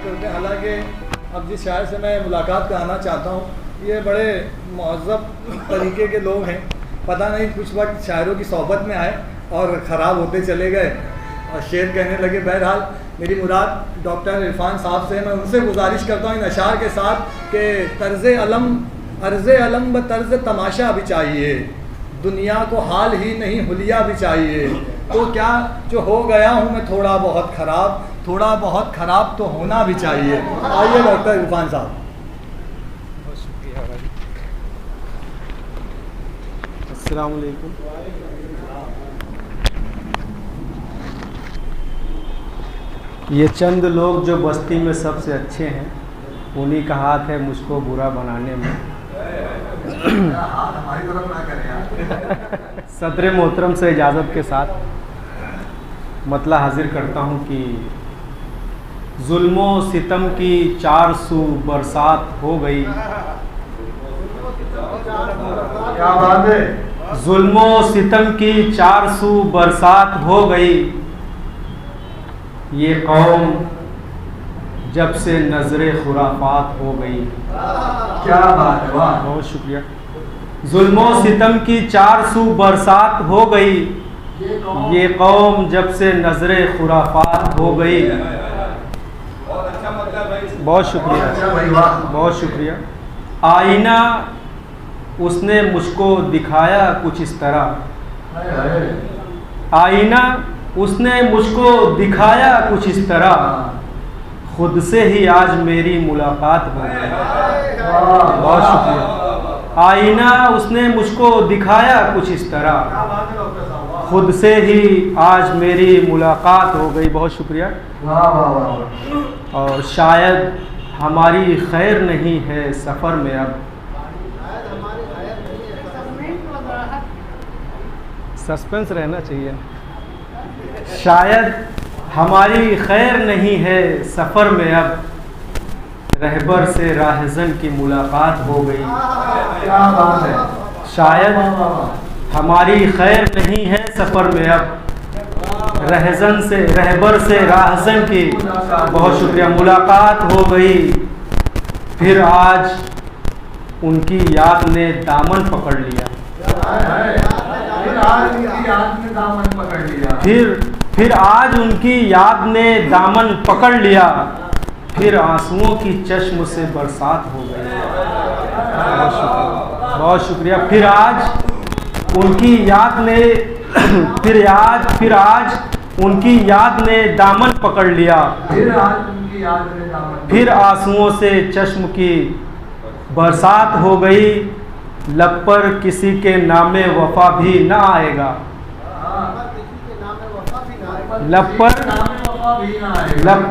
करते हैं। हालांकि अब जिस शायर से मैं मुलाकात कराना चाहता हूँ, ये बड़े महज़्ज़ब तरीके के लोग हैं। पता नहीं कुछ वक्त शायरों की सोहबत में आए और ख़राब होते चले गए और शेर कहने लगे। बहरहाल मेरी मुराद डॉक्टर इरफान साहब से, मैं उनसे गुजारिश करता हूँ इन अशार के साथ कि अर्ज़ अलम ब तर्ज़ तमाशा भी चाहिए, दुनिया को हाल ही नहीं हुलिया भी चाहिए। तो क्या जो हो गया हूँ मैं थोड़ा बहुत ख़राब तो होना भी चाहिए। आइए डॉक्टर इरफान साहब। बहुत शुक्रिया भाई। अस्सलाम वालेकुम। ये चंद लोग जो बस्ती में सबसे अच्छे हैं, उन्हीं का हाथ है मुझको बुरा बनाने में। सदर मोहतरम से इजाज़त के साथ मतला हाजिर करता हूँ कि जुल्मो सितम की 400 बरसात हो गई। क्या बात है। जुल्मो सितम की 400 बरसात हो गई, ये कौम जब से नजरे खुराफात हो गई। क्या बात है, वाह। बहुत शुक्रिया। जुल्मो सितम की 400 बरसात हो गई, ये कौम जब से नजरे खुराफात हो गई। बहुत शुक्रिया, बहुत शुक्रिया। आईना उसने मुझको दिखाया कुछ इस तरह, आईना उसने मुझको दिखाया कुछ इस तरह, खुद से ही आज मेरी मुलाकात हो गई। बहुत शुक्रिया। आईना उसने मुझको दिखाया कुछ इस तरह, खुद से ही आज मेरी मुलाकात हो गई। बहुत शुक्रिया। और शायद हमारी खैर नहीं है सफ़र में अब, सस्पेंस रहना चाहिए। शायद हमारी खैर नहीं है सफ़र में अब, रहबर से राहज़न की मुलाकात हो गई। क्या बात है। शायद हमारी खैर नहीं है सफ़र में अब, रहबर से राहज़न की, बहुत शुक्रिया, मुलाकात हो गई। फिर आज उनकी याद ने दामन पकड़ लिया। फिर आज उनकी याद ने दामन पकड़ लिया, फिर आंसुओं की चश्म से बरसात हो गई। बहुत शुक्रिया। फिर आज उनकी याद ने फिर आज उनकी याद ने दामन पकड़ लिया, फिर आंसुओं से चश्म की बरसात हो गई। लब पर किसी के नामे वफा भी ना आएगा, लब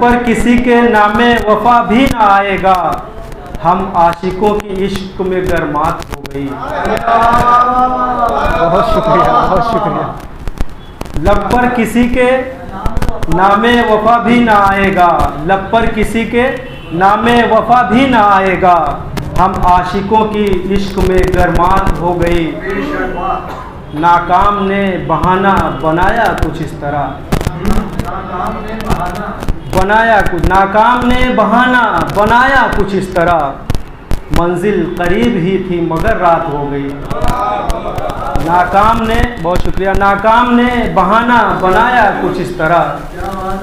पर किसी के नामे वफा भी ना आएगा, हम आशिकों की इश्क में गरमात हो गई। बहुत शुक्रिया, बहुत शुक्रिया। लब पर किसी के नामे वफा भी ना आएगा, लब पर किसी के नामे वफा भी ना आएगा, हम आशिकों की इश्क में गरमात हो गई। नाकाम ने बहाना बनाया कुछ इस तरह, नाकाम ने बहाना बनाया कुछ इस तरह, मंजिल करीब ही थी मगर रात हो गई। नाकाम ने, बहुत शुक्रिया, नाकाम ने बहाना बनाया कुछ इस तरह,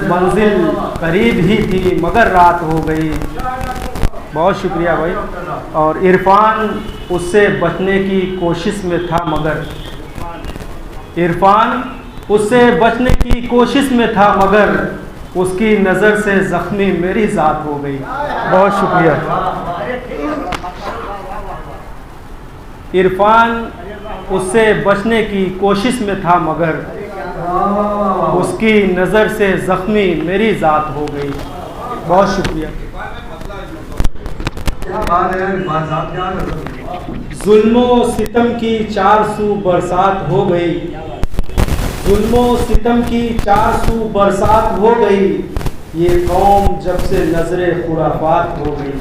मंजिल करीब ही थी मगर रात हो गई। बहुत शुक्रिया भाई। और इरफान उससे बचने की कोशिश में था मगर, इरफान उससे बचने की कोशिश में था मगर, उसकी नज़र से ज़ख्मी मेरी ज़ात हो गई। बहुत शुक्रिया। इरफान उससे बचने की कोशिश में था मगर, उसकी नज़र से ज़ख्मी मेरी ज़ात हो गई। बहुत शुक्रिया। जुल्मो सितम की 400 बरसात हो गई, जुल्मो सितम की 400 बरसात हो गई, ये कौम जब से नजरे खुराफात हो गई।